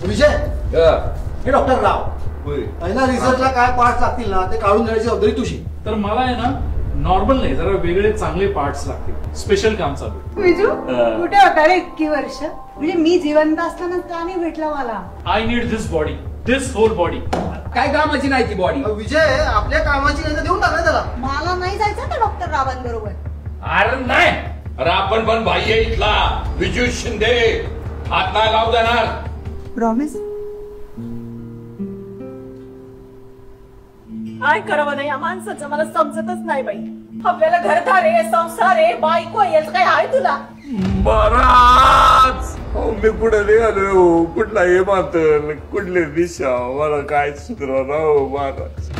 विजय हे डॉक्टर राव पहिला रिसर्चला काय पार्ट लागतील ना ते काढून देण्याची जबाबदारी तुझी. तर मला आहे ना नॉर्मल नाही जरा वेगळे चांगले पार्ट्स लागतील. स्पेशल काम चालू. विजू कुठे होता रे इतकी वर्ष? म्हणजे मी जिवंत असताना का नाही भेटला मला? I need this body, this whole body. काय कामाची नाही ती बॉडी? विजय आपल्या कामाची नाही तर देऊन टाक ना त्याला. मला नाही जायचं त्या डॉक्टर रावांबरोबर. अरे नाही, अरे आपण पण बाह्य इथला विजू शिंदे हात नाही लावू देणार. प्रॉमिस? काय करावं नाही या माणसाचं मला समजतच नाही बाई. आपल्याला घरदार आहे, संसार आहे, बायको आहे, याचं काय आहे तुला? महाराज मी कुठे निघालो, कुठला हे मातल कुठले दिशा मला काय सुधरा राव महाराज.